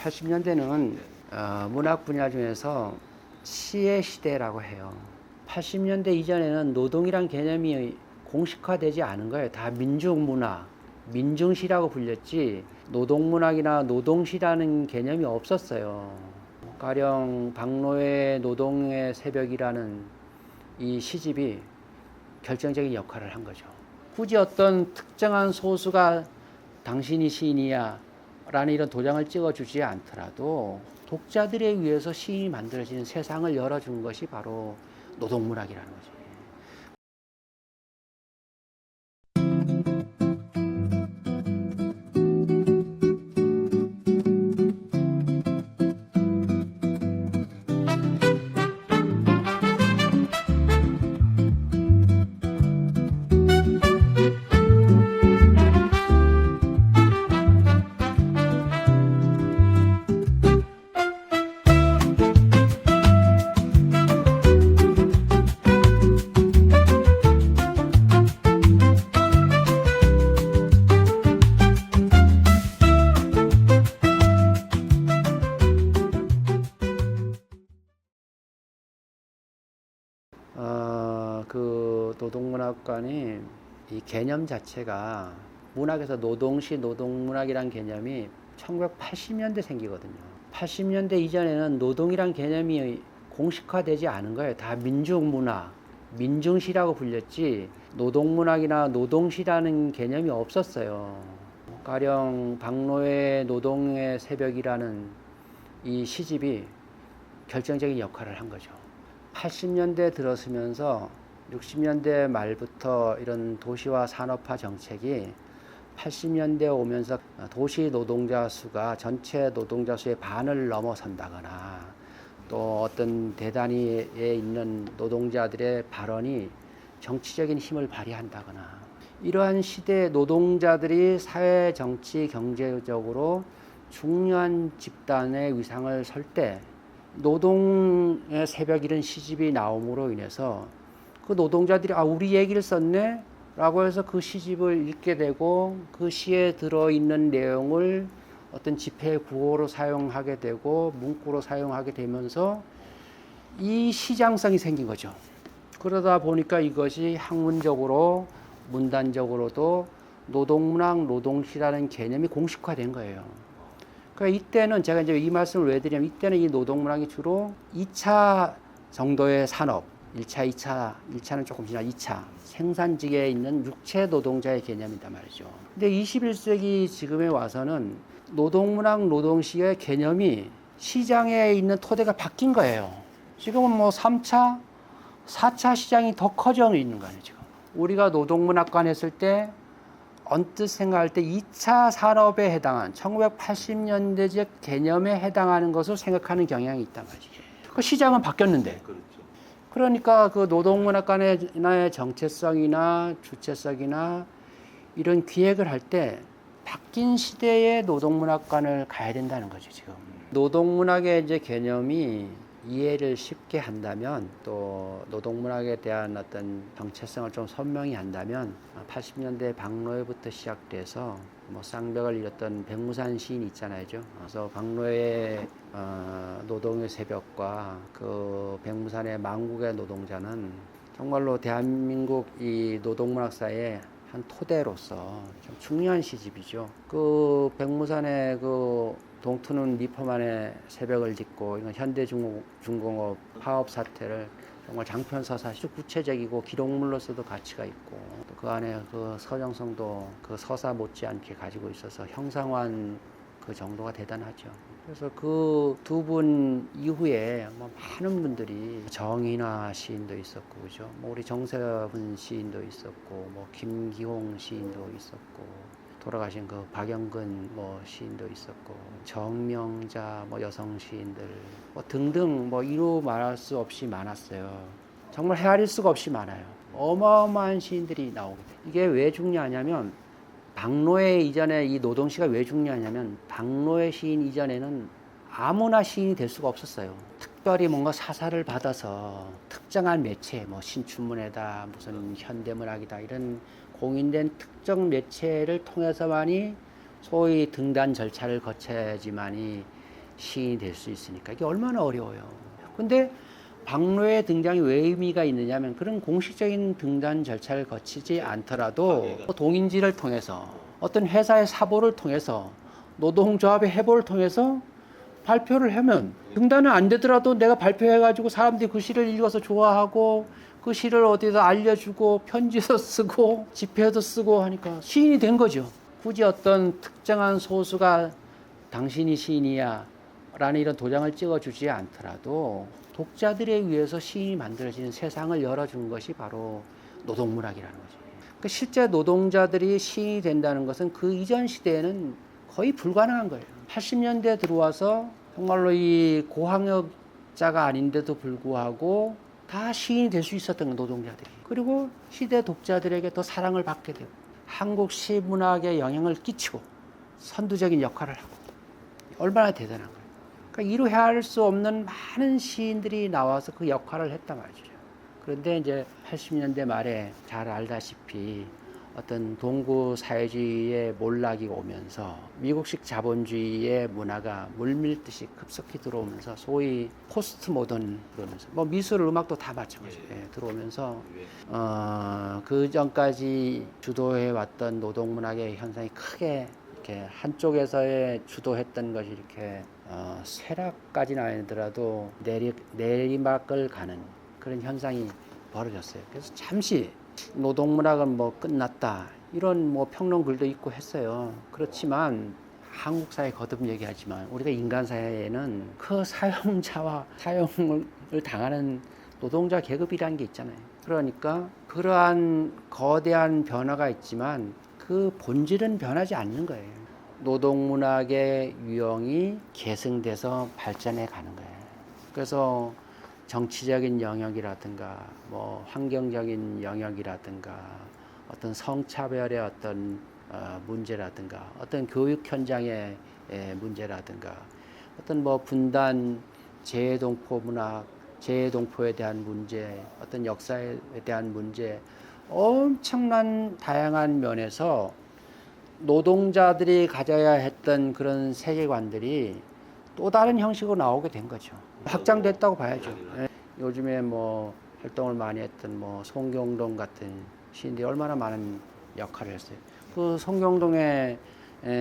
80년대는 문학 분야 중에서 시의 시대라고 해요. 80년대 이전에는 노동이란 개념이 공식화되지 않은 거예요. 다 민중문화, 민중시라고 불렸지 노동문학이나 노동시라는 개념이 없었어요. 가령 박노의 노동의 새벽이라는 이 시집이 결정적인 역할을 한 거죠. 굳이 어떤 특정한 소수가 당신이 시인이야 라는 이런 도장을 찍어주지 않더라도 독자들에 의해서 시인이 만들어지는 세상을 열어준 것이 바로 노동문학이라는 거죠. 그 노동문학관이 이 개념 자체가 문학에서 노동시, 노동문학이란 개념이 1980년대 생기거든요. 80년대 이전에는 노동이란 개념이 공식화되지 않은 거예요. 다 민중문화, 민중시라고 불렸지 노동문학이나 노동시라는 개념이 없었어요. 가령 박노의 노동의 새벽이라는 이 시집이 결정적인 역할을 한 거죠. 80년대 들어서면서 60년대 말부터 이런 도시화 산업화 정책이 80년대 오면서 도시 노동자 수가 전체 노동자 수의 반을 넘어선다거나 또 어떤 대단위에 있는 노동자들의 발언이 정치적인 힘을 발휘한다거나 이러한 시대에 노동자들이 사회, 정치, 경제적으로 중요한 집단의 위상을 설 때 노동의 새벽 이런 시집이 나옴으로 인해서 그 노동자들이 우리 얘기를 썼네 라고 해서 그 시집을 읽게 되고 그 시에 들어있는 내용을 어떤 집회 구호로 사용하게 되고 문구로 사용하게 되면서 이 시장성이 생긴 거죠. 그러다 보니까 이것이 학문적으로 문단적으로도 노동문학, 노동시라는 개념이 공식화된 거예요. 그러니까 이때는 제가 이제 이 말씀을 왜 드리냐면 이때는 이 노동문학이 주로 2차 정도의 산업, 1차, 2차, 1차는 조금 지나 2차 생산직에 있는 육체 노동자의 개념이단 말이죠. 근데 21세기 지금에 와서는 노동문학, 노동시의 개념이 시장에 있는 토대가 바뀐 거예요. 지금은 뭐 3차, 4차 시장이 더 커져 있는 거 아니에요, 지금. 우리가 노동문학관 했을 때 언뜻 생각할 때 2차 산업에 해당한 1980년대적 개념에 해당하는 것을 생각하는 경향이 있단 말이죠. 그 시장은 바뀌었는데. 그렇죠. 그러니까 그 노동문학관의 정체성이나 주체성이나 이런 기획을 할 때 바뀐 시대의 노동문학관을 가야 된다는 거죠, 지금. 노동문학의 이제 개념이 이해를 쉽게 한다면 또 노동문학에 대한 어떤 정체성을 좀 선명히 한다면 80년대 박노해부터 시작돼서 뭐 쌍벽을 이뤘던 백무산 시인 있잖아요. 그래서 박노해의 노동의 새벽과 그 백무산의 망국의 노동자는 정말로 대한민국 이 노동문학사의 한 토대로서 좀 중요한 시집이죠. 그 백무산의 그 동투는 미포만의 새벽을 짓고 이건 현대중공업 파업 사태를 정말 장편서사 아주 구체적이고 기록물로서도 가치가 있고 또 그 안에 그 서정성도 그 서사 못지않게 가지고 있어서 형상화한 그 정도가 대단하죠. 그래서 그 두 분 이후에 뭐 많은 분들이 정인화 시인도 있었고, 그죠? 뭐 우리 정세분 시인도 있었고, 뭐 김기홍 시인도 있었고, 돌아가신 그 박영근 뭐 시인도 있었고, 정명자 뭐 여성 시인들 뭐 등등 뭐 이루 말할 수 없이 많았어요. 정말 헤아릴 수가 없이 많아요. 어마어마한 시인들이 나오게 돼요. 이게 왜 중요하냐면 박노해 이전에 이 노동시가 왜 중요하냐면 박노해 시인 이전에는 아무나 시인이 될 수가 없었어요. 특별히 뭔가 사사를 받아서 특정한 매체, 뭐 신춘문예다, 무슨 현대문학이다 이런 공인된 특정 매체를 통해서만이 소위 등단 절차를 거쳐야지만이 시인이 될 수 있으니까 이게 얼마나 어려워요. 근데 박노의 등장이 왜 의미가 있느냐면 그런 공식적인 등단 절차를 거치지 않더라도 동인지를 통해서 어떤 회사의 사보를 통해서 노동조합의 해보를 통해서 발표를 하면 등단은 안 되더라도 내가 발표해가지고 사람들이 그 시를 읽어서 좋아하고 그 시를 어디다 알려주고 편지도 쓰고 집회도 쓰고 하니까 시인이 된 거죠. 굳이 어떤 특정한 소수가 당신이 시인이야 라는 이런 도장을 찍어주지 않더라도 독자들에 의해서 시인이 만들어지는 세상을 열어준 것이 바로 노동문학이라는 거죠. 그러니까 실제 노동자들이 시인이 된다는 것은 그 이전 시대에는 거의 불가능한 거예요. 80년대 들어와서 정말로 이 고학력자가 아닌데도 불구하고 다 시인이 될 수 있었던 거, 노동자들이. 그리고 시대 독자들에게 더 사랑을 받게 되고 한국 시문학에 영향을 끼치고 선두적인 역할을 하고 얼마나 대단한 거예요. 그러니까 이루할 수 없는 많은 시인들이 나와서 그 역할을 했단 말이죠. 그런데 이제 80년대 말에 잘 알다시피 어떤 동구 사회주의의 몰락이 오면서 미국식 자본주의의 문화가 물밀듯이 급속히 들어오면서 소위 포스트 모던 그러면서 뭐 미술 음악도 다 마찬가지예요. 들어오면서 그 전까지 주도해 왔던 노동문학의 현상이 크게 이렇게 한쪽에서의 주도했던 것이 이렇게 쇠락까지는 아니더라도 내리막을 가는 그런 현상이 벌어졌어요. 그래서 잠시 노동문학은 뭐 끝났다 이런 뭐 평론 글도 있고 했어요. 그렇지만 한국 사회 거듭 얘기하지만 우리가 인간 사회에는 그 사용자와 사용을 당하는 노동자 계급이라는 게 있잖아요. 그러니까 그러한 거대한 변화가 있지만 그 본질은 변하지 않는 거예요. 노동문학의 유형이 계승돼서 발전해 가는 거예요. 그래서 정치적인 영역이라든가 뭐 환경적인 영역이라든가 어떤 성차별의 어떤 문제라든가 어떤 교육 현장의 문제라든가 어떤 뭐 분단 재해동포 문학 재해동포에 대한 문제 어떤 역사에 대한 문제 엄청난 다양한 면에서 노동자들이 가져야 했던 그런 세계관들이 또 다른 형식으로 나오게 된 거죠. 확장됐다고 봐야죠. 요즘에 뭐 활동을 많이 했던 뭐 송경동 같은 시인들이 얼마나 많은 역할을 했어요. 그 송경동의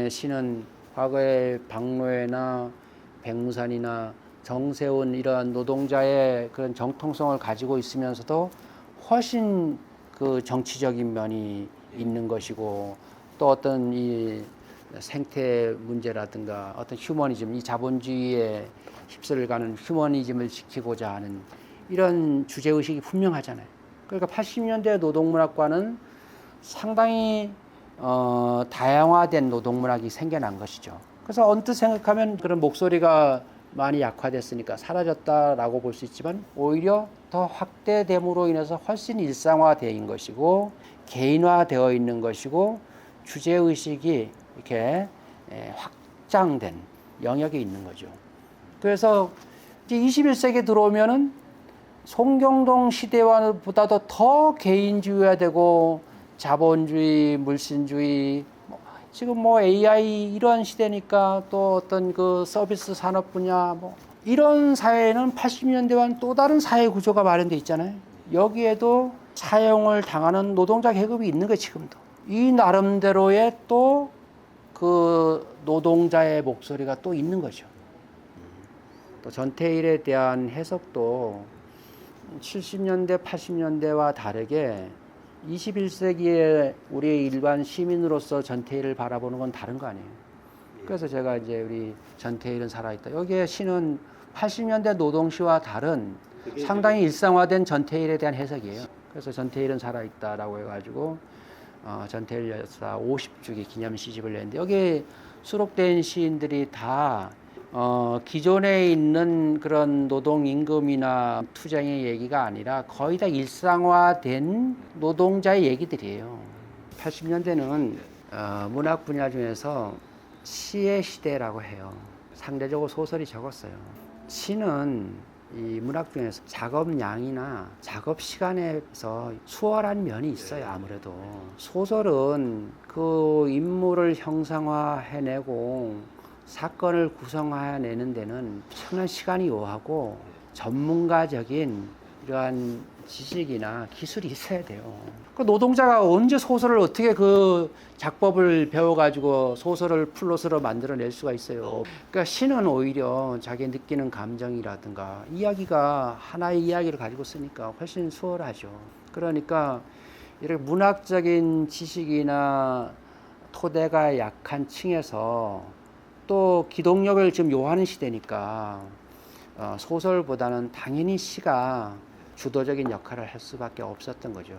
시는 과거에 박노해나 백무산이나 정세훈 이러한 노동자의 그런 정통성을 가지고 있으면서도 훨씬 그 정치적인 면이 있는 것이고 또 어떤 이 생태 문제라든가 어떤 휴머니즘, 이 자본주의에 휩쓸려 가는 휴머니즘을 지키고자 하는 이런 주제의식이 분명하잖아요. 그러니까 80년대 노동문학과는 상당히 다양화된 노동문학이 생겨난 것이죠. 그래서 언뜻 생각하면 그런 목소리가 많이 약화됐으니까 사라졌다라고 볼 수 있지만 오히려 더 확대됨으로 인해서 훨씬 일상화된 것이고 개인화되어 있는 것이고 주제의식이 이렇게 확장된 영역이 있는 거죠. 그래서 이제 21세기에 들어오면은 송경동 시대와보다도 더 개인주의화되고 자본주의, 물신주의, 지금 뭐 AI 이런 시대니까 또 어떤 그 서비스 산업 분야 뭐 이런 사회에는 80년대와는 또 다른 사회 구조가 마련돼 있잖아요. 여기에도 사용을 당하는 노동자 계급이 있는 거예요, 지금도. 이 나름대로의 또 그 노동자의 목소리가 또 있는 거죠. 또 전태일에 대한 해석도 70년대, 80년대와 다르게 21세기에 우리 일반 시민으로서 전태일을 바라보는 건 다른 거 아니에요. 그래서 제가 이제 우리 전태일은 살아있다. 여기에 시는 80년대 노동시와 다른 상당히 일상화된 전태일에 대한 해석이에요. 그래서 전태일은 살아있다라고 해가지고 전태일 여사 50주기 기념 시집을 냈는데 여기에 수록된 시인들이 다 기존에 있는 그런 노동임금이나 투쟁의 얘기가 아니라 거의 다 일상화된 노동자의 얘기들이에요. 80년대는 문학 분야 중에서 시의 시대라고 해요. 상대적으로 소설이 적었어요. 시는 이 문학 중에서 작업량이나 작업 시간에서 수월한 면이 있어요. 아무래도 소설은 그 인물을 형상화해내고 사건을 구성해내는 데는 엄청난 시간이 요하고 전문가적인 이러한 지식이나 기술이 있어야 돼요. 그 노동자가 언제 소설을 어떻게 그 작법을 배워가지고 소설을 플롯으로 만들어낼 수가 있어요. 그러니까 시는 오히려 자기 느끼는 감정이라든가 이야기가 하나의 이야기를 가지고 쓰니까 훨씬 수월하죠. 그러니까 이렇게 문학적인 지식이나 토대가 약한 층에서 또 기동력을 지금 요하는 시대니까 소설보다는 당연히 시가 주도적인 역할을 할 수밖에 없었던 거죠.